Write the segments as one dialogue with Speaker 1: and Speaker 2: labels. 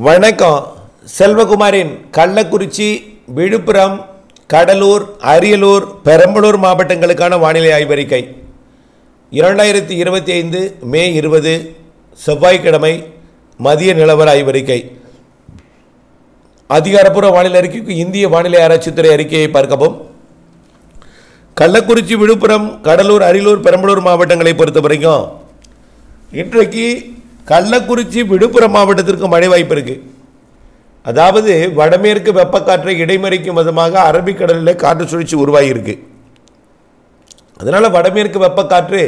Speaker 1: வணக்கம். செல்வகுமாரின் கள்ளக்குறிச்சி, விழுப்புரம், கடலூர், அரியலூர், பெரம்பலூர் மாவட்டங்களுக்கான வானிலை ஆய்வறிக்கை 2025 மே 20 செவ்வாய்க்கிழமை மதிய நிலவர ஆய்வறிக்கை. அதிகாரப்பூர்வ வானிலை அறிக்கைக்கு இந்திய வானிலை ஆராய்ச்சித்துறை அறிக்கையை பார்க்கவும். கள்ளக்குறிச்சி, விழுப்புரம், கடலூர், அரியலூர், பெரம்பலூர் மாவட்டங்களை பொறுத்த வரைக்கும் இன்றைக்கு கள்ளக்குறிச்சி, விழுப்புரம் மாவட்டத்திற்கு மழை வாய்ப்பு இருக்குது. அதாவது வடமேற்கு வெப்பக்காற்றை இடைமறிக்கும் விதமாக அரபிக்கடலில் காற்று சுழற்சி உருவாகியிருக்கு. அதனால் வடமேற்கு வெப்பக்காற்று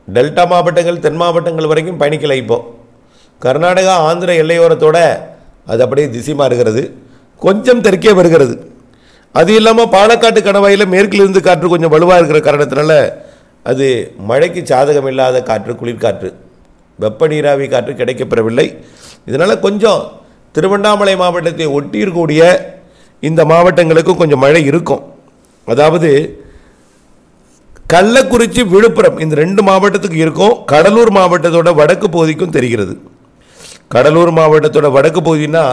Speaker 1: டெல்டா மாவட்டங்கள், தென் மாவட்டங்கள் வரைக்கும் பயணிக்கலை. இப்போ கர்நாடகா, ஆந்திர எல்லையோரத்தோடு அது அப்படியே திசை மாறுகிறது, கொஞ்சம் தெற்கே வருகிறது. அது இல்லாமல் பாலக்காட்டு கணவாயில் மேற்கிலிருந்து காற்று கொஞ்சம் வலுவாக இருக்கிற காரணத்தினால அது மழைக்கு சாதகம் இல்லாத காற்று, குளிர்காற்று, வெப்ப நீராவி காற்று கிடைக்கப்பெறவில்லை. இதனால் கொஞ்சம் திருவண்ணாமலை மாவட்டத்தை ஒட்டியிருக்கக்கூடிய இந்த மாவட்டங்களுக்கும் கொஞ்சம் மழை இருக்கும். அதாவது கள்ளக்குறிச்சி, விழுப்புரம் இந்த ரெண்டு மாவட்டத்துக்கு இருக்கும். கடலூர் மாவட்டத்தோட வடக்கு பகுதிக்கும் தெரிகிறது. கடலூர் மாவட்டத்தோட வடக்கு பகுதினா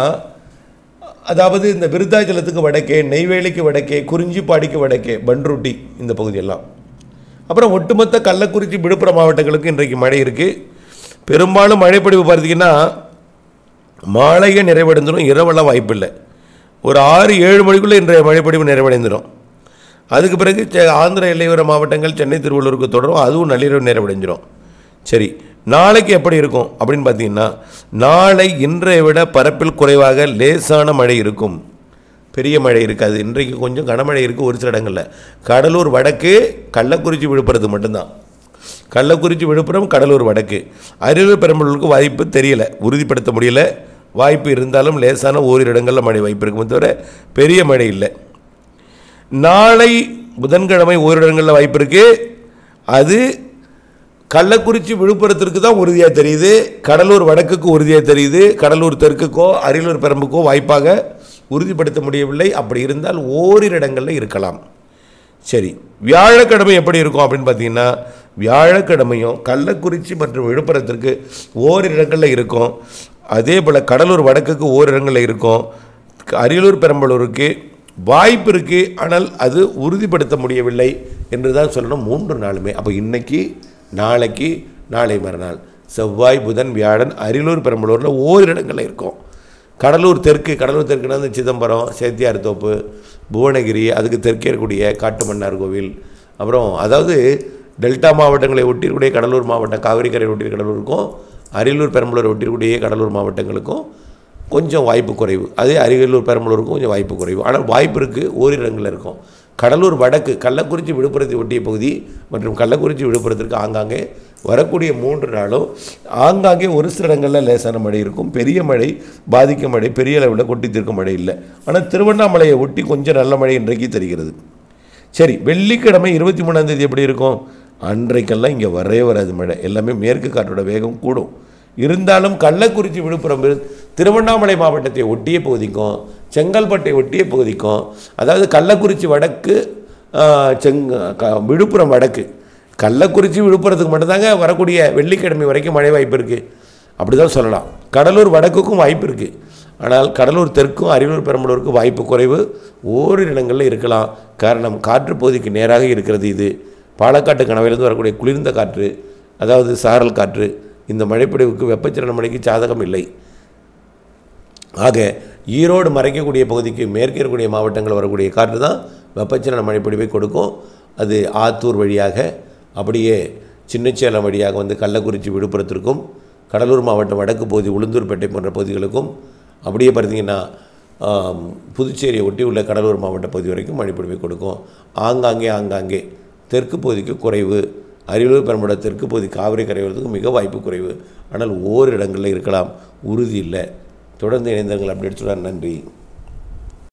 Speaker 1: அதாவது இந்த விருத்தாச்சலத்துக்கு வடக்கே, நெய்வேலிக்கு வடக்கே, குறிஞ்சிப்பாடிக்கு வடக்கே, பன்ருட்டி இந்த பகுதியெல்லாம். அப்புறம் ஒட்டுமொத்த கள்ளக்குறிச்சி, விழுப்புரம் மாவட்டங்களுக்கு இன்றைக்கு மழை இருக்குது. பெரும்பாலும் மழைப்பொழிவு பார்த்தீங்கன்னா மாலையே நிறைவடைந்துடும், இரவெல்லாம் வாய்ப்பு இல்லை. ஒரு 6-7 மணிக்குள்ளே இன்றைய மழைப்பொழிவு நிறைவடைந்துடும். அதுக்கு பிறகு ஆந்திர எல்லையோர மாவட்டங்கள், சென்னை, திருவள்ளூருக்கு தொடரும், அதுவும் நள்ளிரவு நிறைவடைஞ்சிடும். சரி, நாளைக்கு எப்படி இருக்கும் அப்படின்னு பார்த்தீங்கன்னா, நாளை இன்றைய விட பரப்பில் குறைவாக லேசான மழை இருக்கும், பெரிய மழை இருக்காது. இன்றைக்கு கொஞ்சம் கனமழை இருக்குது ஒரு சில இடங்களில். கடலூர் வடக்கு, கள்ளக்குறிச்சி, விழுப்புரத்துக்கு மட்டும்தான். கள்ளக்குறிச்சி, விழுப்புரம், கடலூர் வடக்கு, அரியலூர், பெரம்பலூருக்கு வாய்ப்பு தெரியலை, உறுதிப்படுத்த முடியல. வாய்ப்பு இருந்தாலும் லேசான ஓரிரு இடங்களில் மழை வாய்ப்பு இருக்குமே தவிர பெரிய மழை இல்லை. நாளை புதன்கிழமை ஓரிரு இடங்களில் வாய்ப்பு இருக்குது. அது கள்ளக்குறிச்சி, விழுப்புரத்திற்கு தான் உறுதியாக தெரியுது, கடலூர் வடக்குக்கு உறுதியாக தெரியுது. கடலூர் தெற்குக்கோ அரியலூர் பெரம்புக்கோ வாய்ப்பாக உறுதிப்படுத்த முடியவில்லை. அப்படி இருந்தால் ஓரிரு இடங்களில் இருக்கலாம். சரி, வியாழக்கிழமை எப்படி இருக்கும் அப்படின்னு பார்த்தீங்கன்னா, வியாழக்கிழமையும் கள்ளக்குறிச்சி மற்றும் விழுப்புரத்திற்கு ஓரிரு இடங்களில் இருக்கும். அதே போல் கடலூர் வடக்குக்கு ஓரிரு இடங்களில் இருக்கும். அரியலூர், பெரம்பலூருக்கு வாய்ப்பு இருக்குது, ஆனால் அது உறுதிப்படுத்த முடியவில்லை என்று தான் சொல்லணும். 3 நாளுமே. அப்போ இன்றைக்கி, நாளைக்கு, நாளை மறுநாள், செவ்வாய், புதன், வியாழன் அரியலூர், பெரம்பலூரில் ஓரிரு இடங்களில் இருக்கும். கடலூர் தெற்குனா இந்த சிதம்பரம், சேத்தியார் தோப்பு, புவனகிரி, அதுக்கு தெற்கே இருக்கக்கூடிய காட்டுமன்னார் கோவில், அப்புறம் அதாவது டெல்டா மாவட்டங்களை ஒட்டியிருக்கூடிய கடலூர் மாவட்டம், காவிரிக்கரை ஒட்டிய கடலூருக்கும் அரியலூர், பெரம்பலூர் ஒட்டியிருக்கூடிய கடலூர் மாவட்டங்களுக்கும் கொஞ்சம் வாய்ப்பு குறைவு. அதே அரியலூர், பெரம்பலூருக்கும் கொஞ்சம் வாய்ப்பு குறைவு. ஆனால் வாய்ப்பு இருக்குது, ஓரிரு இடங்களில் இருக்கும். கடலூர் வடக்கு, கள்ளக்குறிச்சி, விழுப்புரத்தை ஒட்டிய பகுதி மற்றும் கள்ளக்குறிச்சி, விழுப்புரத்திற்கு ஆங்காங்கே வரக்கூடிய 3 நாளும் ஆங்காங்கே ஒரு சில இடங்களில் லேசான மழை இருக்கும். பெரிய மழை, பாதிக்கும் மழை, பெரிய அளவில் கொட்டி தீர்க்கும் மழை இல்லை. ஆனால் திருவண்ணாமலையை ஒட்டி கொஞ்சம் நல்ல மழை இன்றைக்கு தெரிகிறது. சரி, வெள்ளிக்கிழமை 23ஆம் தேதி எப்படி இருக்கும்? அன்றைக்கெல்லாம் இங்கே வரவே வராது மழை, எல்லாமே மேற்கு காற்றோட வேகம் கூடும். இருந்தாலும் கள்ளக்குறிச்சி, விழுப்புரம், திருவண்ணாமலை மாவட்டத்தை ஒட்டிய பகுதிக்கும் செங்கல்பட்டை ஒட்டிய பகுதிக்கும், அதாவது கள்ளக்குறிச்சி வடக்கு, விழுப்புரம் வடக்கு, கள்ளக்குறிச்சி, விழுப்புரத்துக்கு மட்டும்தாங்க வரக்கூடிய வெள்ளிக்கிழமை வரைக்கும் மழை வாய்ப்பு இருக்குது, அப்படி தான் சொல்லலாம். கடலூர் வடக்குக்கும் வாய்ப்பு இருக்குது, ஆனால் கடலூர் தெற்கும் அரியலூர், பெரம்பலூருக்கு வாய்ப்பு குறைவு, ஓரிரு இடங்களில் இருக்கலாம். காரணம் காற்று பகுதிக்கு நேராக இருக்கிறது. இது பாலக்காட்டு கணவாயிலிருந்து வரக்கூடிய குளிர்ந்த காற்று, அதாவது சாரல் காற்று, இந்த மழைப்பொழிவுக்கு, வெப்பச்சலன மழைக்கு சாதகம் இல்லை. ஆக ஈரோடு மறைக்கக்கூடிய பகுதிக்கு மேற்கே இருக்கக்கூடிய மாவட்டங்கள் வரக்கூடிய காற்று தான் வெப்பச்சலன மழைப்பொழிவை கொடுக்கும். அது ஆத்தூர் வழியாக அப்படியே சின்னச்சேலம் வழியாக வந்து கள்ளக்குறிச்சி, விழுப்புரத்திற்கும், கடலூர் மாவட்டம் வடக்கு பகுதி, உளுந்தூர்பேட்டை போன்ற பகுதிகளுக்கும், அப்படியே பார்த்தீங்கன்னா புதுச்சேரியை ஒட்டி உள்ள கடலூர் மாவட்ட பகுதி வரைக்கும் மழைப்பொழிவை கொடுக்கும். ஆங்காங்கே தெற்கு பகுதிக்கு குறைவு, அரியலூர், பெரம்பலூர் தெற்கு பகுதி காவிரி கரையோரத்துக்கு மிக வாய்ப்பு குறைவு. ஆனால் ஓரிரு இடங்களில் இருக்கலாம், உறுதி இல்லை. தொடர்ந்து இணைந்தவர்கள் அப்டேட் சொல்ல நன்றி.